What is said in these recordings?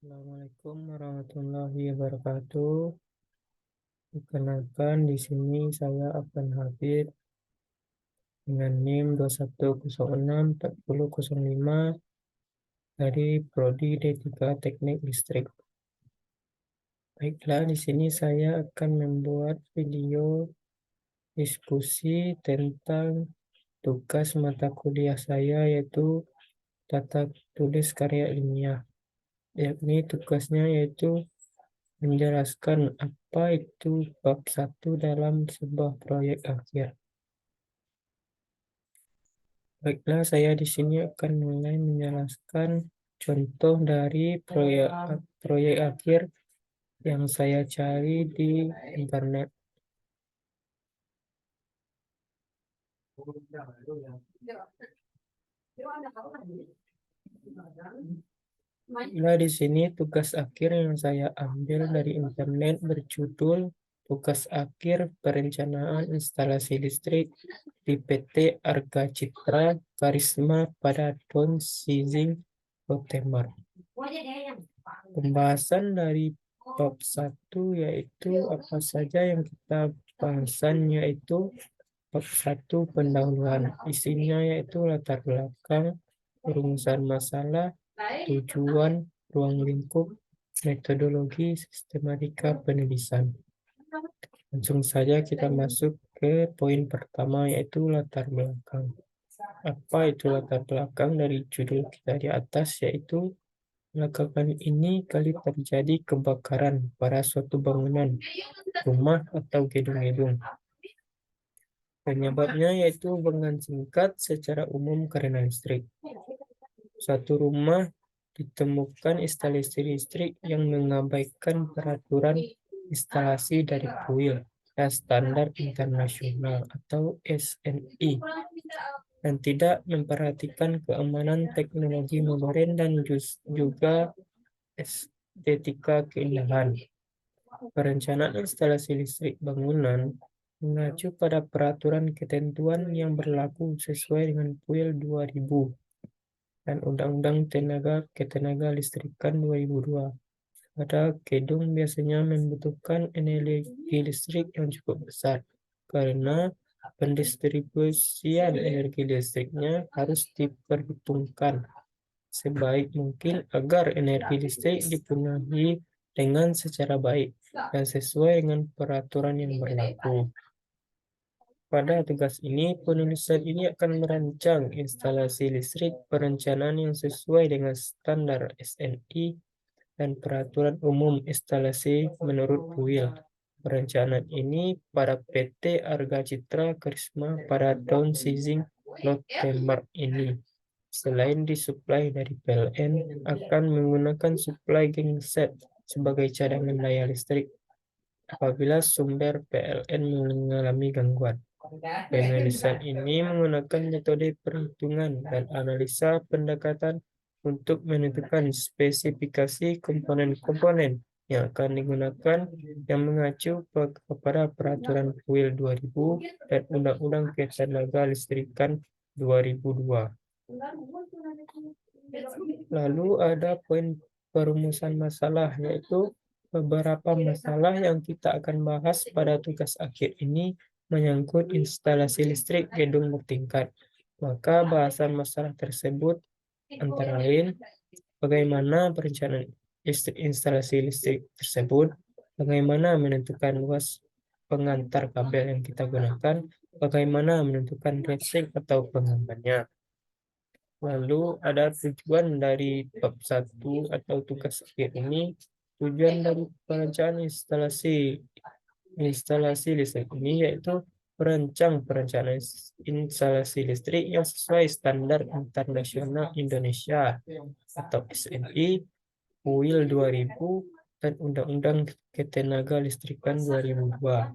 Assalamualaikum warahmatullahi wabarakatuh. Perkenalkan, di sini saya akan hadir dengan NIM 21064005 dari Prodi D3 Teknik Listrik. Baiklah, di sini saya akan membuat video diskusi tentang tugas mata kuliah saya, yaitu tata tulis karya ilmiah. Yakni tugasnya yaitu menjelaskan apa itu bab 1 dalam sebuah proyek akhir. Baiklah, saya di sini akan mulai menjelaskan contoh dari proyek akhir yang saya cari di internet. Nah, di sini tugas akhir yang saya ambil dari internet berjudul Tugas Akhir Perencanaan Instalasi Listrik di PT Arga Citra Karisma pada Don Sizing Rotemar. Pembahasan dari bab 1 yaitu apa saja yang kita bahasan, yaitu bab 1 pendahuluan. Isinya yaitu latar belakang, perumusan masalah, tujuan, ruang lingkup, metodologi, sistematika penulisan. Langsung saja kita masuk ke poin pertama, yaitu latar belakang. Apa itu latar belakang? Dari judul kita di atas, yaitu belakangan ini kali terjadi kebakaran pada suatu bangunan, rumah atau gedung-gedung. Penyebabnya yaitu dengan singkat secara umum karena listrik. Satu rumah ditemukan instalasi listrik yang mengabaikan peraturan instalasi dari PUIL dan standar internasional atau SNI, dan tidak memperhatikan keamanan teknologi modern dan juga estetika keindahan. Perencanaan instalasi listrik bangunan mengacu pada peraturan ketentuan yang berlaku sesuai dengan PUIL 2000 dan Undang-Undang Ketenaga Listrikan 2002. Pada gedung biasanya membutuhkan energi listrik yang cukup besar karena pendistribusian energi listriknya harus diperhitungkan sebaik mungkin agar energi listrik dipenuhi dengan secara baik dan sesuai dengan peraturan yang berlaku. Pada tugas ini, penulisan ini akan merancang instalasi listrik perencanaan yang sesuai dengan standar SNI dan peraturan umum instalasi menurut PUIL. Perencanaan ini pada PT Arga Citra Karisma pada Down Sizing Rotemar ini, selain disuplai dari PLN, akan menggunakan suplai genset sebagai cadangan daya listrik apabila sumber PLN mengalami gangguan. Penulisan ini menggunakan metode perhitungan dan analisa pendekatan untuk menentukan spesifikasi komponen-komponen yang akan digunakan yang mengacu kepada peraturan PUIL 2000 dan Undang-Undang Ketenaga Listrikan 2002. Lalu ada poin perumusan masalah, yaitu beberapa masalah yang kita akan bahas pada tugas akhir ini menyangkut instalasi listrik gedung bertingkat. Maka bahasan masalah tersebut antara lain bagaimana perencanaan instalasi listrik tersebut, bagaimana menentukan luas pengantar kabel yang kita gunakan, bagaimana menentukan rating atau pengembangannya. Lalu ada tujuan dari bab 1 atau tugas akhir ini. Tujuan dari perencanaan instalasi listrik ini yaitu merancang perencanaan instalasi listrik yang sesuai standar internasional Indonesia atau SNI, PUIL 2000, dan Undang-Undang Ketenaga Listrikan 2002.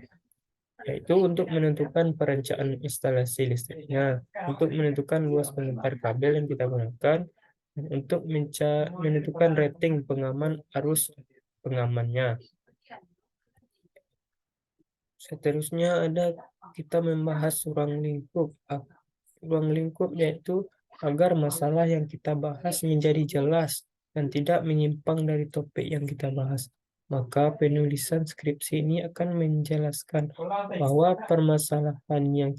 Yaitu untuk menentukan perencanaan instalasi listriknya, untuk menentukan luas pengantar kabel yang kita gunakan, dan untuk menentukan rating pengaman arus pengamannya. Seterusnya kita membahas ruang lingkup. Ruang lingkup yaitu agar masalah yang kita bahas menjadi jelas dan tidak menyimpang dari topik yang kita bahas. Maka penulisan skripsi ini akan menjelaskan bahwa permasalahan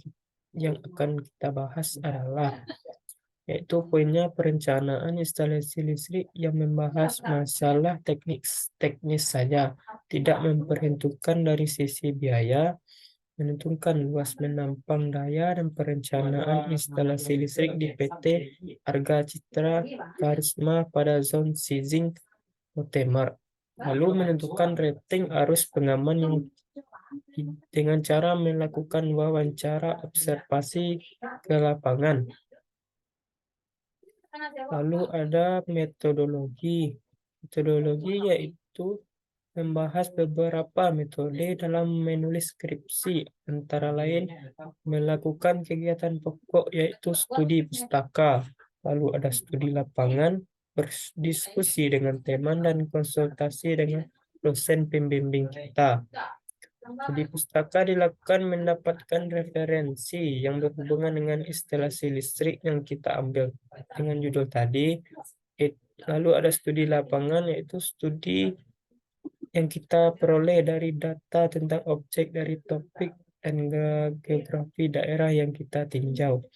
yang akan kita bahas adalah, yaitu poinnya perencanaan instalasi listrik yang membahas masalah teknis saja, tidak memperhitungkan dari sisi biaya, menentukan luas menampung daya dan perencanaan instalasi listrik di PT Arga Citra Karisma pada zone Sizing Motemar. Lalu menentukan rating arus pengaman yang dengan cara melakukan wawancara observasi ke lapangan. Lalu ada metodologi. Metodologi yaitu membahas beberapa metode dalam menulis skripsi, antara lain melakukan kegiatan pokok yaitu studi pustaka, lalu ada studi lapangan, berdiskusi dengan teman, dan konsultasi dengan dosen pembimbing kita. Studi pustaka dilakukan mendapatkan referensi yang berhubungan dengan instalasi listrik yang kita ambil dengan judul tadi. Lalu ada studi lapangan, yaitu studi yang kita peroleh dari data tentang objek dari topik dan geografi daerah yang kita tinjau.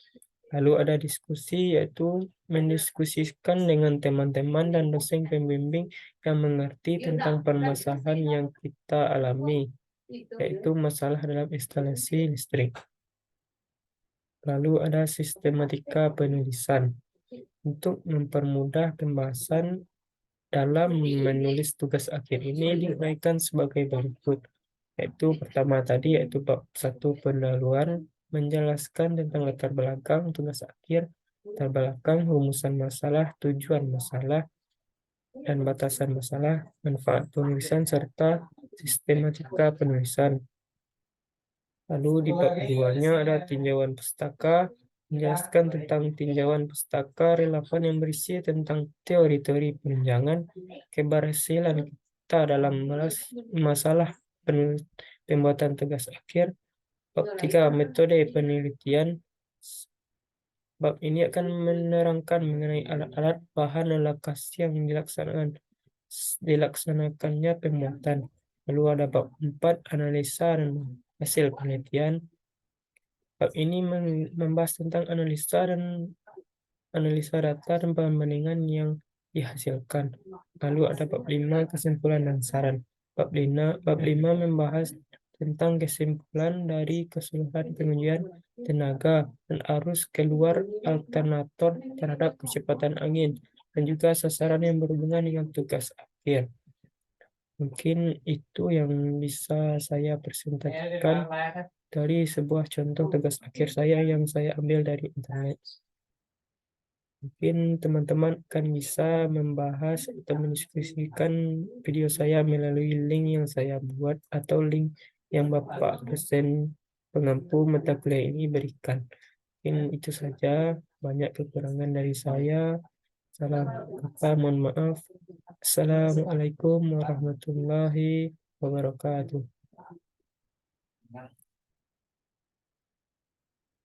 Lalu ada diskusi, yaitu mendiskusikan dengan teman-teman dan dosen pembimbing yang mengerti tentang permasalahan yang kita alami, yaitu masalah dalam instalasi listrik. Lalu ada sistematika penulisan. Untuk mempermudah pembahasan dalam menulis tugas akhir ini diuraikan sebagai berikut. Yaitu pertama tadi, yaitu bab 1 pendahuluan, menjelaskan tentang latar belakang tugas akhir, latar belakang rumusan masalah, tujuan masalah, dan batasan masalah, manfaat penulisan, serta sistematika penulisan. Lalu di bab keduanya ada tinjauan pustaka, menjelaskan tentang tinjauan pustaka relevan yang berisi tentang teori-teori penunjangan, keberhasilan kita dalam masalah pembuatan tugas akhir. Bab 3, metode penelitian. Bab ini akan menerangkan mengenai alat-alat, bahan, dan lokasi yang dilaksanakannya pembuatan. Lalu ada bab 4, analisa dan hasil penelitian. Bab ini membahas tentang analisa data dan perbandingan yang dihasilkan. Lalu ada bab 5, kesimpulan dan saran. Bab 5 membahas tentang kesimpulan dari keseluruhan pengujian tenaga dan arus keluar alternator terhadap kecepatan angin, dan juga sasaran yang berhubungan dengan tugas akhir. Mungkin itu yang bisa saya presentasikan dari sebuah contoh tugas akhir saya yang saya ambil dari internet. Mungkin teman-teman akan bisa membahas atau mendiskusikan video saya melalui link yang saya buat atau link yang Bapak dosen pengampu mata kuliah ini berikan. Mungkin itu saja, banyak kekurangan dari saya. Salam kata, mohon maaf. Assalamualaikum warahmatullahi wabarakatuh.